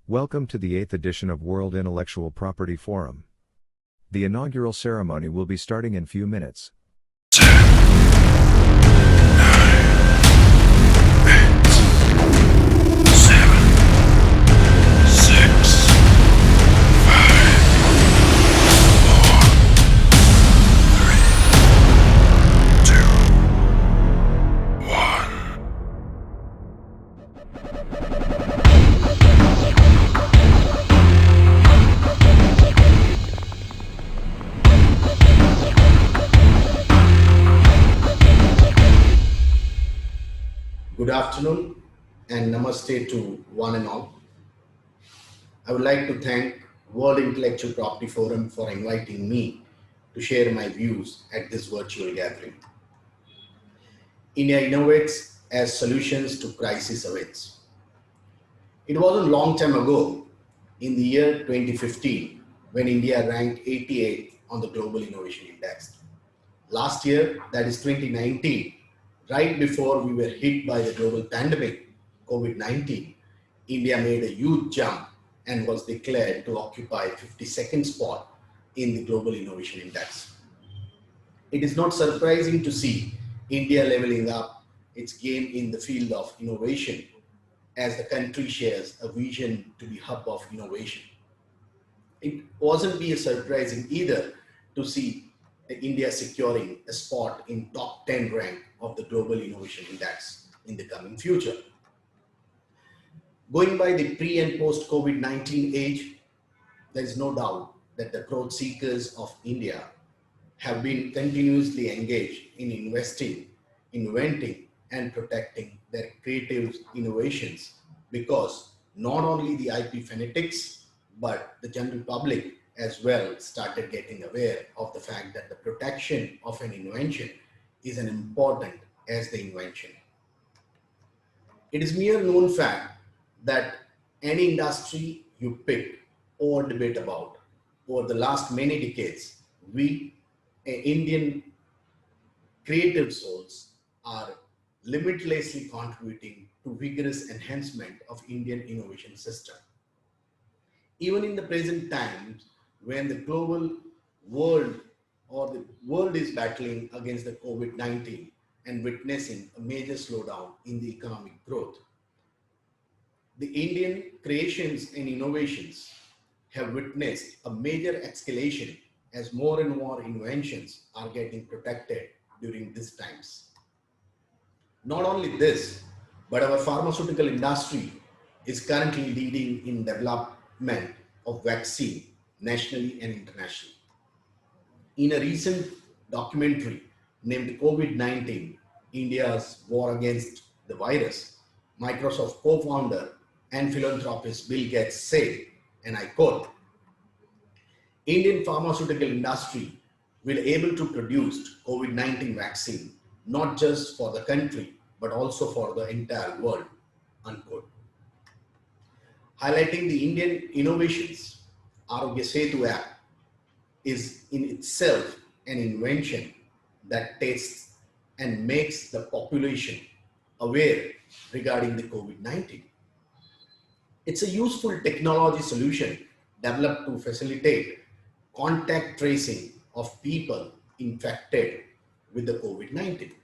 Welcome to the 8th edition of World Intellectual Property Forum. The inaugural ceremony will be starting in few minutes. 10, 9, 8, 7, 6, 5, 4, 3, 2, 1. Good afternoon and namaste to one and all. I would like to thank World Intellectual Property Forum for inviting me to share my views at this virtual gathering. India innovates as solutions to crisis awaits. It wasn't a long time ago, in the year 2015, when India ranked 88th on the Global Innovation Index. Last year, that is 2019, right before we were hit by the global pandemic, COVID-19, India made a huge jump and was declared to occupy 52nd spot in the Global Innovation Index. It is not surprising to see India leveling up its game in the field of innovation as the country shares a vision to be hub of innovation. It wasn't be surprising either to see India securing a spot in top 10 rank of the Global Innovation Index in the coming future. Going by the pre and post COVID-19 age, there is no doubt that the growth seekers of India have been continuously engaged in investing, inventing and protecting their creative innovations, because not only the IP fanatics but the general public as well started getting aware of the fact that the protection of an invention is as important as the invention. It is mere known fact that any industry you pick or debate about over the last many decades, we Indian creative souls are limitlessly contributing to vigorous enhancement of Indian innovation system. Even in the present times, when the global world or the world is battling against the COVID-19 and witnessing a major slowdown in the economic growth, the Indian creations and innovations have witnessed a major escalation as more and more inventions are getting protected during these times. Not only this, but our pharmaceutical industry is currently leading in development of vaccine nationally and internationally. In a recent documentary named COVID-19, India's War Against the Virus, Microsoft co-founder and philanthropist Bill Gates said, and I quote, "Indian pharmaceutical industry will able to produce COVID-19 vaccine, not just for the country, but also for the entire world," unquote. Highlighting the Indian innovations, Arogya Setu app is in itself an invention that tests and makes the population aware regarding the COVID-19. It's a useful technology solution developed to facilitate contact tracing of people infected with the COVID-19.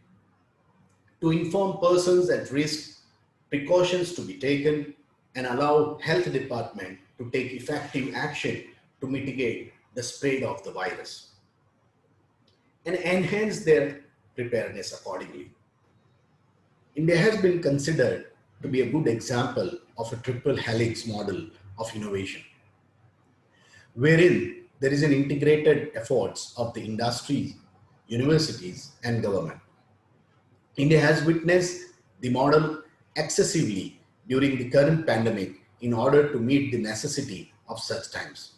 To inform persons at risk, precautions to be taken, and allow health department to take effective action to mitigate the spread of the virus and enhance their preparedness accordingly. India has been considered to be a good example of a triple helix model of innovation, wherein there is an integrated efforts of the industries, universities, and government. India has witnessed the model excessively during the current pandemic in order to meet the necessity of such times.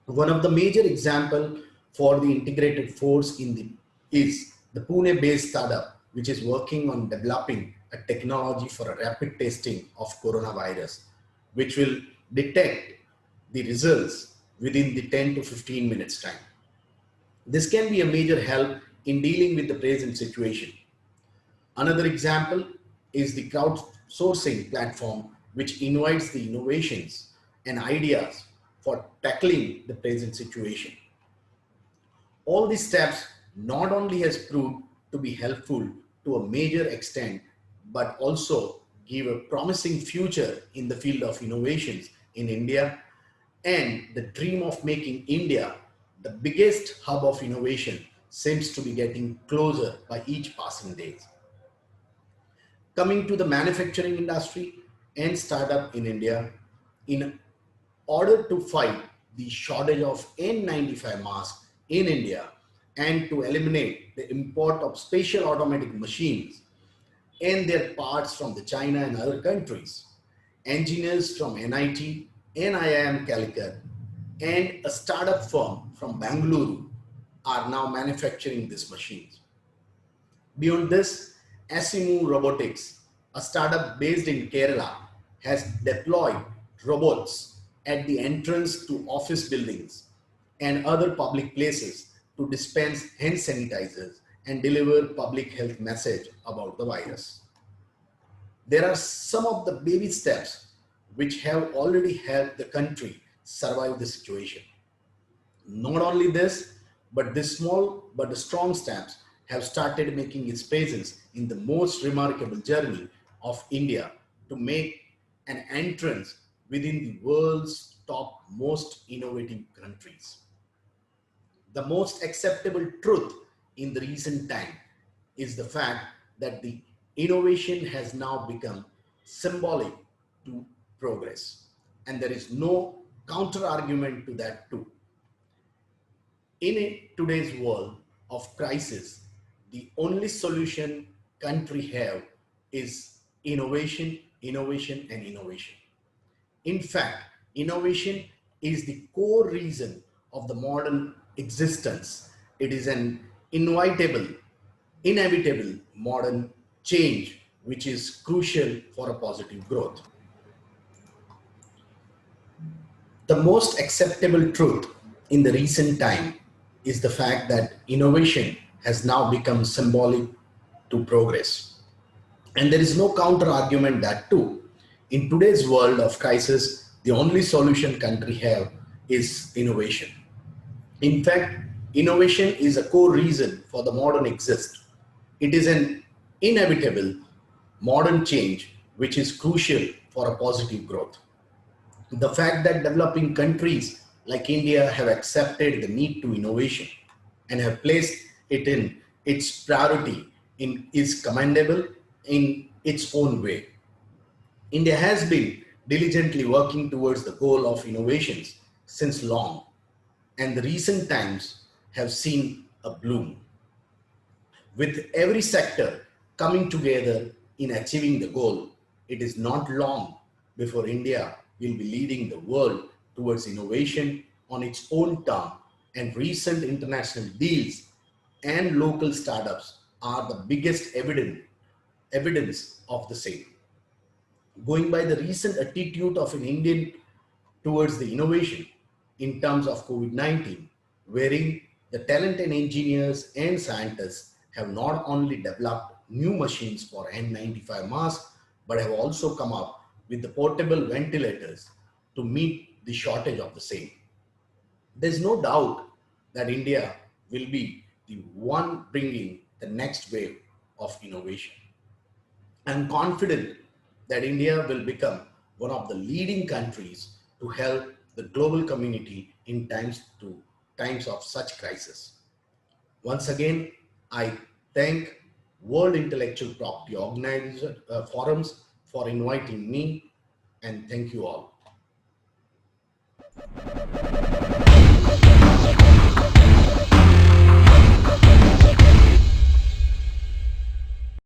One of the major example for the integrated force is the Pune-based startup, which is working on developing a technology for a rapid testing of coronavirus, which will detect the results within the 10 to 15 minutes time. This can be a major help in dealing with the present situation. Another example is the crowdsourcing platform, which invites the innovations and ideas for tackling the present situation. All these steps not only has proved to be helpful to a major extent, but also give a promising future in the field of innovations in India and the dream of making India the biggest hub of innovation seems to be getting closer by each passing day. Coming to the manufacturing industry and startup in India, in order to fight the shortage of N95 masks in India and to eliminate the import of special automatic machines and their parts from the China and other countries, engineers from NIT and IIM Calicut and a startup firm from Bangalore are now manufacturing these machines. Beyond this, Asimu Robotics, a startup based in Kerala, has deployed robots at the entrance to office buildings and other public places to dispense hand sanitizers and deliver public health message about the virus. There are some of the baby steps which have already helped the country survive the situation. Not only this, but this small but strong steps have started making its presence in the most remarkable journey of India to make an entrance within the world's top most innovative countries. The most acceptable truth in the recent time is the fact that the innovation has now become symbolic to progress, and there is no counter argument to that too. In today's world of crisis, the only solution country have is innovation, innovation and innovation. In fact, innovation is the core reason of the modern existence. It is an inevitable modern change which is crucial for a positive growth. The most acceptable truth in the recent time is the fact that innovation has now become symbolic to progress. And there is no counter argument that too. In today's world of crisis, the only solution country have is innovation. In fact, innovation is a core reason for the modern exist. It is an inevitable modern change which is crucial for a positive growth. The fact that developing countries like India have accepted the need to innovation and have placed it in its priority is commendable in its own way. India has been diligently working towards the goal of innovations since long, and the recent times have seen a bloom. With every sector coming together in achieving the goal, it is not long before India will be leading the world towards innovation on its own term, and recent international deals and local startups are the biggest evidence of the same. Going by the recent attitude of an Indian towards the innovation in terms of COVID-19, wherein the talented engineers and scientists have not only developed new machines for N95 masks, but have also come up with the portable ventilators to meet the shortage of the same. There's no doubt that India will be the one bringing the next wave of innovation. I'm confident that India will become one of the leading countries to help the global community in times of such crisis. Once again, I thank World Intellectual Property Forums for inviting me, and thank you all.